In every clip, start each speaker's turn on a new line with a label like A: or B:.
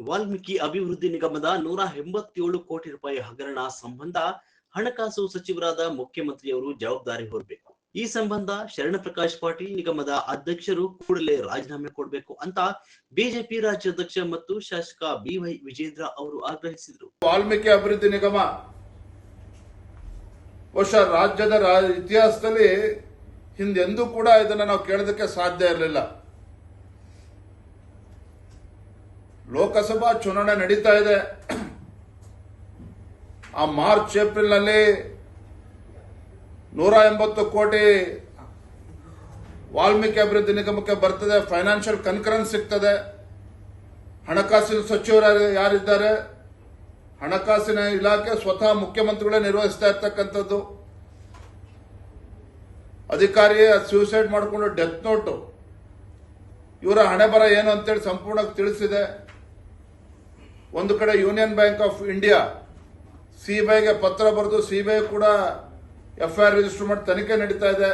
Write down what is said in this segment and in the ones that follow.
A: ವಾಲ್ಮೀಕಿ ಅಭಿವೃದ್ಧಿ ನಿಗಮದ 187 ಕೋಟಿ ರೂಪಾಯಿ ಹಗರಣ ಸಂಬಂಧ ಹಣಕಾಸು ಸಚಿವರಾದ ಮುಖ್ಯಮಂತ್ರಿಯವರು ಜವಾಬ್ದಾರಿ ಹೊರಬೇಕು. ಈ ಸಂಬಂಧ ಶರಣಪ್ರಕಾಶ್ ಪಾಟೀಲ್ ನಿಗಮದ ಅಧ್ಯಕ್ಷರು ಕೂಡಲೇ ರಾಜೀನಾಮೆ ಕೊಡಬೇಕು ಅಂತ ಬಿಜೆಪಿ ರಾಜ್ಯಾಧ್ಯಕ್ಷ ಮತ್ತು ಶಾಸಕ ಬಿವೈ ವಿಜೇಂದ್ರ ಅವರು ಆಗ್ರಹಿಸಿದರು.
B: ವಾಲ್ಮೀಕಿ ಅಭಿವೃದ್ಧಿ ನಿಗಮ ಬಹುಶಃ ರಾಜ್ಯದ ಇತಿಹಾಸದಲ್ಲಿ ಹಿಂದೆಂದೂ ಕೂಡ ಇದನ್ನು ನಾವು ಕೇಳೋದಕ್ಕೆ ಸಾಧ್ಯ ಇರಲಿಲ್ಲ. ಲೋಕಸಭಾ ಚುನಾವಣೆ ನಡೀತಾ ಇದೆ. ಆ ಮಾರ್ಚ್ ಏಪ್ರಿಲ್ ನಲ್ಲಿ 180 ಕೋಟಿ ವಾಲ್ಮೀಕಿ ಅಭಿವೃದ್ಧಿ ನಿಗಮಕ್ಕೆ ಬರ್ತದೆ. ಫೈನಾನ್ಷಿಯಲ್ ಕನ್ಕರೆನ್ಸ್ ಸಿಗ್ತದೆ. ಹಣಕಾಸಿನ ಸಚಿವರು ಯಾರಿದ್ದಾರೆ, ಹಣಕಾಸಿನ ಇಲಾಖೆ ಸ್ವತಃ ಮುಖ್ಯಮಂತ್ರಿಗಳೇ ನಿರ್ವಹಿಸ್ತಾ ಇರ್ತಕ್ಕಂಥದ್ದು. ಅಧಿಕಾರಿ ಸೂಸೈಡ್ ಮಾಡಿಕೊಂಡು ಡೆತ್ ನೋಟು, ಇವರ ಹಣೆ ಬರ ಏನು ಅಂತೇಳಿ ಸಂಪೂರ್ಣ ತಿಳಿಸಿದೆ. ಒಂದು ಕಡೆ ಯೂನಿಯನ್ ಬ್ಯಾಂಕ್ ಆಫ್ ಇಂಡಿಯಾ ಸಿಬಿಐಗೆ ಪತ್ರ ಬರೆದು ಸಿಬಿಐ ಕೂಡ ಎಫ್ಐಆರ್ ರಿಜಿಸ್ಟರ್ ಮಾಡಿ ತನಿಖೆ ನಡೀತಾ ಇದೆ.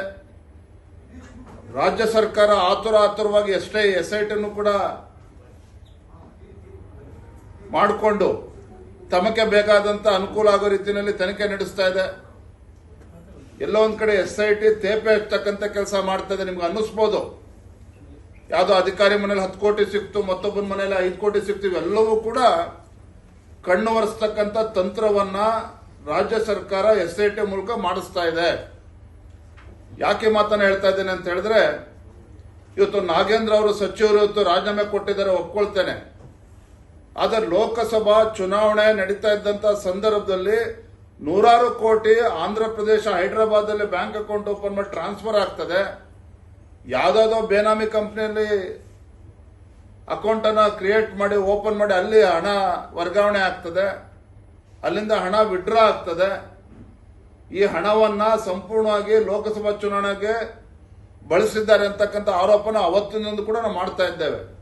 B: ರಾಜ್ಯ ಸರ್ಕಾರ ಆತುರವಾಗಿ ಎಸ್ಐಟಿಯನ್ನು ಕೂಡ ಮಾಡಿಕೊಂಡು ತಮಗೆ ಬೇಕಾದಂತ ಅನುಕೂಲ ಆಗೋ ರೀತಿಯಲ್ಲಿ ತನಿಖೆ ನಡೆಸ್ತಾ ಇದೆ. ಎಲ್ಲೋ ಒಂದ್ ಕಡೆ ಎಸ್ಐಟಿ ತೇಪೆ ಹಚ್ಚತಕ್ಕಂತ ಕೆಲಸ ಮಾಡ್ತಾ ಇದೆ. ನಿಮ್ಗೆ ಅನ್ನಿಸ್ಬೋದು, ಯಾವುದೋ ಅಧಿಕಾರಿ ಮನೇಲಿ 10 ಕೋಟಿ ಸಿಕ್ತು, ಮತ್ತೊಬ್ಬನ ಮನೇಲಿ 5 ಕೋಟಿ ಸಿಕ್ತು. ಇವೆಲ್ಲವೂ ಕೂಡ ಕಣ್ಣು ಒರೆಸ್ತಕ್ಕಂಥ ತಂತ್ರವನ್ನ ರಾಜ್ಯ ಸರ್ಕಾರ ಎಸ್ಐಟಿ ಮೂಲಕ ಮಾಡಿಸ್ತಾ ಇದೆ. ಯಾಕೆ ಮಾತನ್ನ ಹೇಳ್ತಾ ಇದ್ದೇನೆ ಅಂತ ಹೇಳಿದ್ರೆ, ಇವತ್ತು ನಾಗೇಂದ್ರ ಅವರು ಸಚಿವರು ಇವತ್ತು ರಾಜೀನಾಮೆ ಕೊಟ್ಟಿದ್ದಾರೆ, ಒಪ್ಕೊಳ್ತೇನೆ. ಆದರೆ ಲೋಕಸಭಾ ಚುನಾವಣೆ ನಡೀತಾ ಇದ್ದಂತ ಸಂದರ್ಭದಲ್ಲಿ 100 ಕೋಟಿ ಆಂಧ್ರ ಪ್ರದೇಶ ಹೈದರಾಬಾದ್ ಅಲ್ಲಿ ಬ್ಯಾಂಕ್ ಅಕೌಂಟ್ ಓಪನ್ ಮಾಡಿ ಟ್ರಾನ್ಸ್ಫರ್ ಆಗ್ತದೆ. ಯಾವ್ದಾದೋ ಬೇನಾಮಿ ಕಂಪನಿಯಲ್ಲಿ ಅಕೌಂಟ್ ಅನ್ನ ಕ್ರಿಯೇಟ್ ಮಾಡಿ ಓಪನ್ ಮಾಡಿ ಅಲ್ಲಿ ಹಣ ವರ್ಗಾವಣೆ ಆಗ್ತದೆ, ಅಲ್ಲಿಂದ ಹಣ ವಿಡ್ರಾ ಆಗ್ತದೆ. ಈ ಹಣವನ್ನ ಸಂಪೂರ್ಣವಾಗಿ ಲೋಕಸಭಾ ಚುನಾವಣೆಗೆ ಬಳಸಿದ್ದಾರೆ ಅಂತಕ್ಕಂಥ ಆರೋಪನ ಅವತ್ತಿನಿಂದ ಕೂಡ ನಾವು ಮಾಡ್ತಾ ಇದ್ದೇವೆ.